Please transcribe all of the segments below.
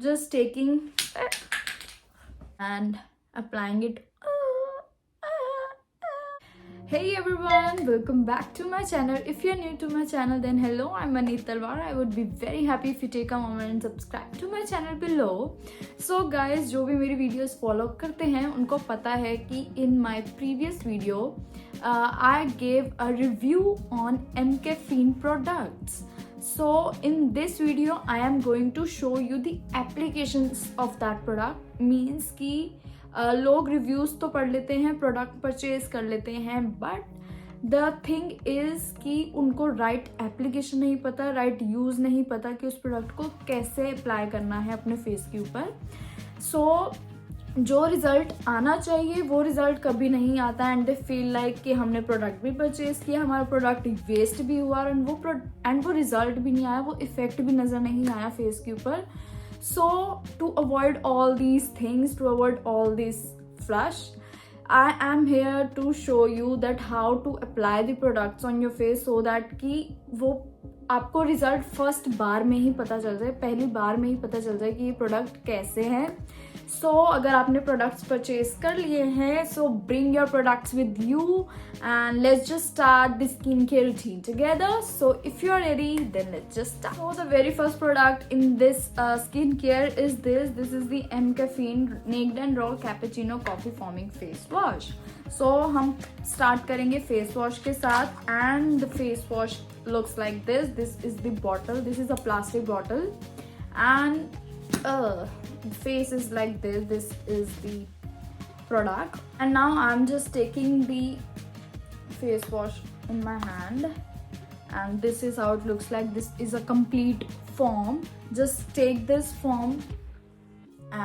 just taking and applying it. Hey everyone, welcome back to my channel. If you're new to my channel, then hello, I'm Maneet Talwar. I would be very happy if you take a moment and subscribe to my channel below. So guys, जो भी मेरी videos follow करते हैं उनको पता है कि in my previous video I gave a review on MCaffeine products. So in this video I am going to show you the applications of that product. Means कि लोग रिव्यूज़ तो पढ़ लेते हैं, प्रोडक्ट परचेज कर लेते हैं, बट द थिंग इज़ कि उनको राइट एप्लीकेशन नहीं पता, राइट यूज़ नहीं पता कि उस प्रोडक्ट को कैसे अप्लाई करना है अपने फेस के ऊपर. सो जो रिज़ल्ट आना चाहिए वो रिज़ल्ट कभी नहीं आता एंड दे फील लाइक कि हमने प्रोडक्ट भी परचेज़ किया, हमारा प्रोडक्ट वेस्ट भी हुआ एंड वो रिज़ल्ट भी नहीं आया, वो इफ़ेक्ट भी नज़र नहीं आया फेस के ऊपर. So to avoid all these things, to avoid all this flush, I am here to show you that how to apply the products on your face so that कि वो आपको रिजल्ट फर्स्ट बार में ही पता चल जाए, पहली बार में ही पता चल जाए कि ये प्रोडक्ट कैसे है. सो अगर आपने प्रोडक्ट्स परचेज कर लिए हैं, so bring your products with you and let's just start the skin care routine together. So if you are ready then let's just start. So the very first product in this skin care is this is the MCaffeine naked and raw cappuccino coffee foaming face wash. So हम start करेंगे face wash के साथ and the face wash looks like this is the bottle, this is a plastic bottle and the face is like this is the product. And now I'm just taking the face wash in my hand and this is how it looks like. This is a complete foam. Just take this foam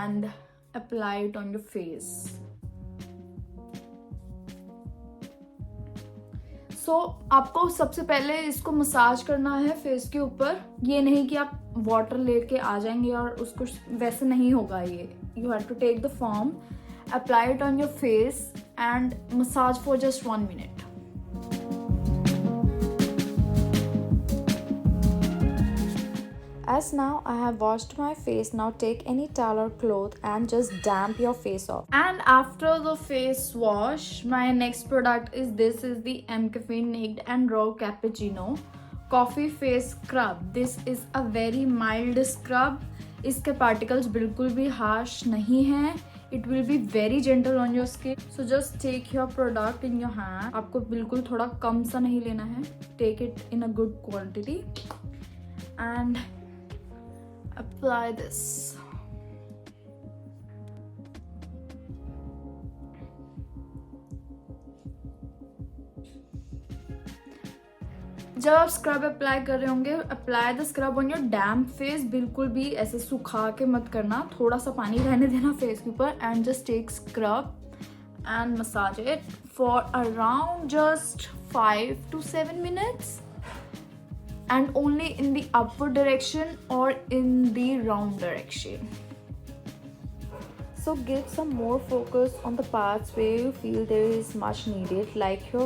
and apply it on your face. सो आपको सबसे पहले इसको massage करना है face के ऊपर. ये नहीं कि आप वाटर लेके आ जाएंगे और उसको वैसे नहीं होगा. ये you have to take the form, apply it on your face and massage for just 1 minute. As now I have washed my face, now take any towel or cloth and just damp your face off. And after the face wash, my next product is the MCaffeine Naked and Raw Cappuccino Coffee Face Scrub. This is a very mild scrub. इसके particles बिल्कुल भी harsh नहीं हैं. It will be very gentle on your skin. So just take your product in your hand. आपको बिल्कुल थोड़ा कम सा नहीं लेना है. Take it in a good quantity and apply this. जब आप स्क्रब अप्लाई कर रहे होंगे, apply the scrub on your damp face. बिल्कुल भी ऐसे सुखा के मत करना, थोड़ा सा पानी रहने देना फेस के ऊपर and just take scrub and massage it for around just 5 to 7 minutes. And only in the upward direction or in the round direction. So give some more focus on the parts where you feel there is much needed, like your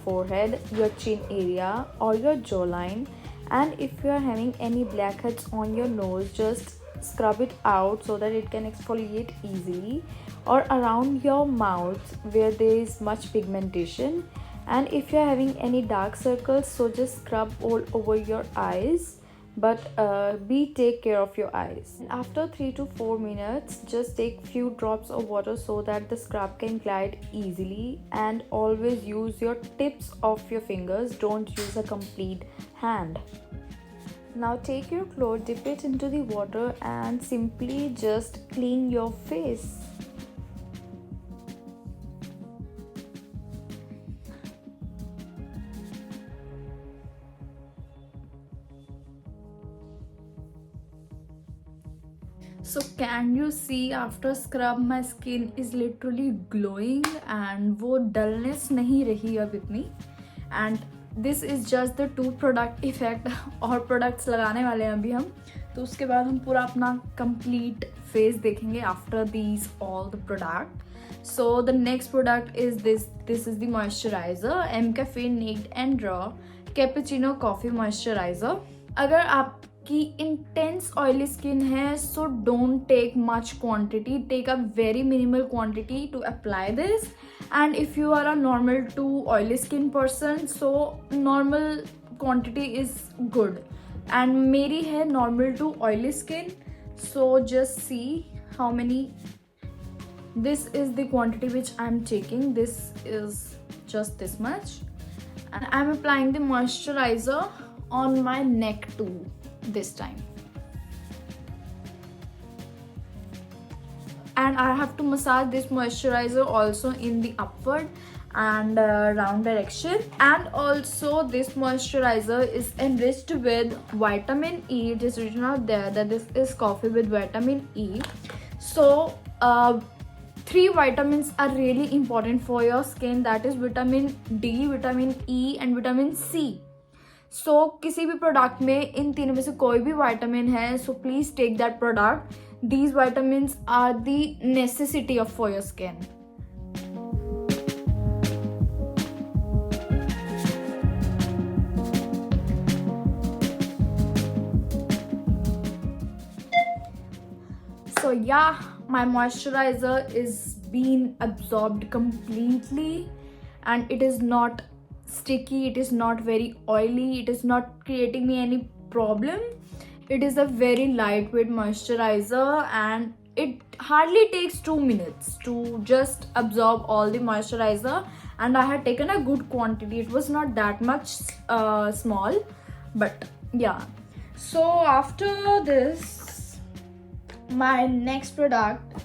forehead, your chin area or your jawline. And if you are having any blackheads on your nose, just scrub it out so that it can exfoliate easily, or around your mouth where there is much pigmentation. And if you're having any dark circles, so just scrub all over your eyes, but take care of your eyes. And after 3 to 4 minutes, just take few drops of water so that the scrub can glide easily. And always use your tips of your fingers, don't use a complete hand. Now take your cloth, dip it into the water and simply just clean your face. So can you see after scrub my skin is literally glowing and वो dullness नहीं रही अब इतनी. And this is just the 2 product effect. और products लगाने वाले हैं अभी हम, तो उसके बाद हम पूरा अपना complete face देखेंगे after these all the product. So the next product is this is the moisturizer MCaffeine Naked and Raw Cappuccino Coffee Moisturizer. अगर आप कि intense oily skin है, so don't take much quantity, take a very minimal quantity to apply this. And if you are a normal to oily skin person, so normal quantity is good. And मेरी है normal to oily skin, so just see how many. This is the quantity which I'm taking. This is just this much, and I'm applying the moisturizer on my neck too this time. And I have to massage this moisturizer also in the upward and round direction. And also this moisturizer is enriched with vitamin E. It is written out there that this is coffee with vitamin E. So 3 vitamins are really important for your skin, that is vitamin D, vitamin E and vitamin C. So किसी भी product में इन तीनों में से कोई भी vitamin है, so please take that product. These vitamins are the necessity of for your skin. So yeah, my moisturizer is being absorbed completely, and it is not sticky, it is not very oily, it is not creating me any problem. It is a very lightweight moisturizer, and it hardly takes 2 minutes to just absorb all the moisturizer. And I had taken a good quantity, it was not that much small, but yeah. So after this, my next product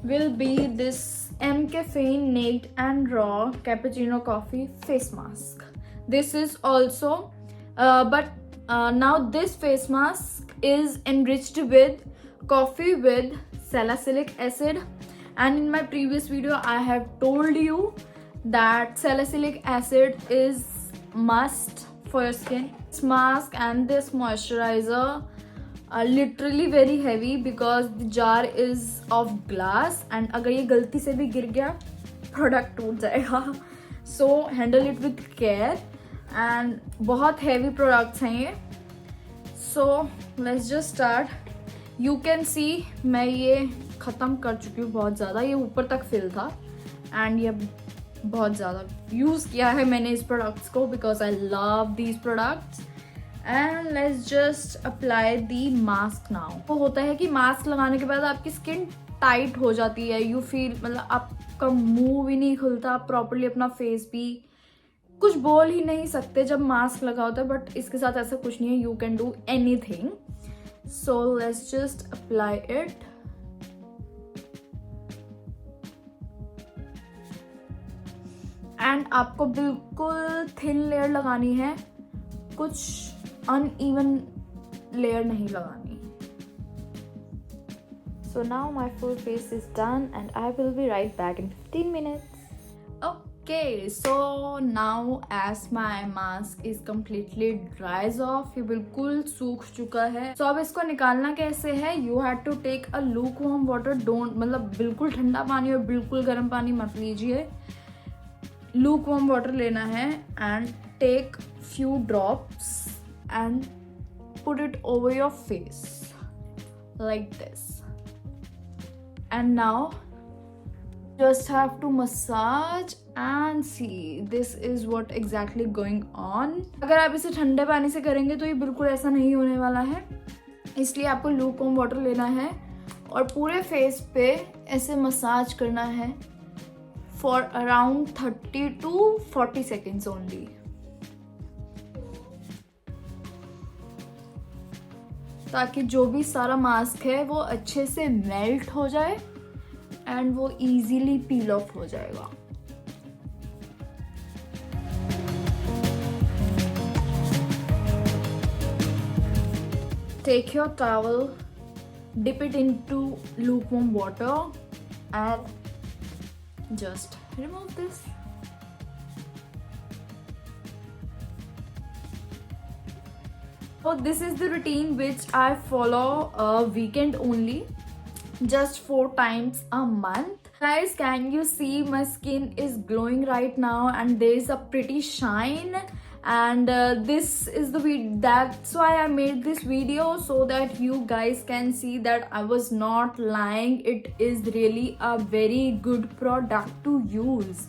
will be this Caffeine Naked and Raw Cappuccino Coffee Face Mask. This is also now this face mask is enriched with coffee with salicylic acid. And in my previous video I have told you that salicylic acid is must for your skin. This mask and this moisturizer are literally very heavy because the jar is of glass, and अगर ये गलती से भी गिर गया product टूट जाएगा. So handle it with care, and बहुत heavy products हैं ये. So let's just start. You can see मैं ये ख़त्म कर चुकी हूँ बहुत ज़्यादा, ये ऊपर तक फिल था, and ये बहुत ज़्यादा यूज़ किया है मैंने इस प्रोडक्ट्स को because I love these products. And let's just apply the mask now. वो होता है कि मास्क लगाने के बाद आपकी स्किन टाइट हो जाती है, यू फील मतलब आपका मुंह भी नहीं खुलता, आप प्रॉपरली अपना फेस भी कुछ बोल ही नहीं सकते जब मास्क लगा होता है. बट इसके साथ ऐसा कुछ नहीं है, you can do anything. So let's just apply it. And आपको बिल्कुल थिन लेयर लगानी है, कुछ uneven layer नहीं लगानी. So now my full face is done and I will be right back in 15 minutes. Okay, so now as my mask is completely dries off, ये बिल्कुल सूख चुका है. So अब इसको निकालना कैसे है? You have to take a lukewarm water. Don't मतलब बिल्कुल ठंडा पानी और बिल्कुल गर्म पानी मत लीजिए. Lukewarm water लेना है and take few drops and put it over your face like this. And now just have to massage and see this is what exactly going on. अगर आप इसे ठंडे पानी से करेंगे तो ये बिल्कुल ऐसा नहीं होने वाला है, इसलिए आपको lukewarm water लेना है और पूरे फेस पे ऐसे मसाज करना है for around 30 to 40 seconds only. ताकि जो भी सारा मास्क है वो अच्छे से मेल्ट हो जाए एंड वो इजीली पील ऑफ हो जाएगा. Take your towel, dip it into lukewarm water and just remove this. So this is the routine which I follow a weekend only, just 4 times a month. Guys, can you see my skin is glowing right now and there is a pretty shine and this is the video. That's why I made this video, so that you guys can see that I was not lying. It is really a very good product to use.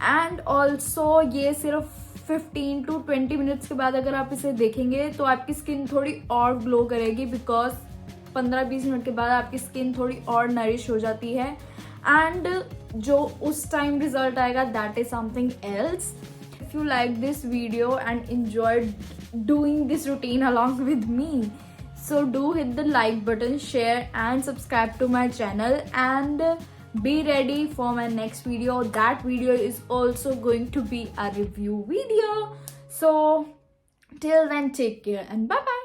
And also ये सिर्फ 15 to 20 minutes के बाद अगर आप इसे देखेंगे तो आपकी स्किन थोड़ी और ग्लो करेगी, बिकॉज 15-20 मिनट के बाद आपकी स्किन थोड़ी और नरिश हो जाती है, एंड जो उस टाइम रिजल्ट आएगा that is something else. If you like this video and enjoyed doing this routine along with me, so do hit the like button, share and subscribe to my channel, and be ready for my next video. That video is also going to be a review video. So till then, take care and bye bye.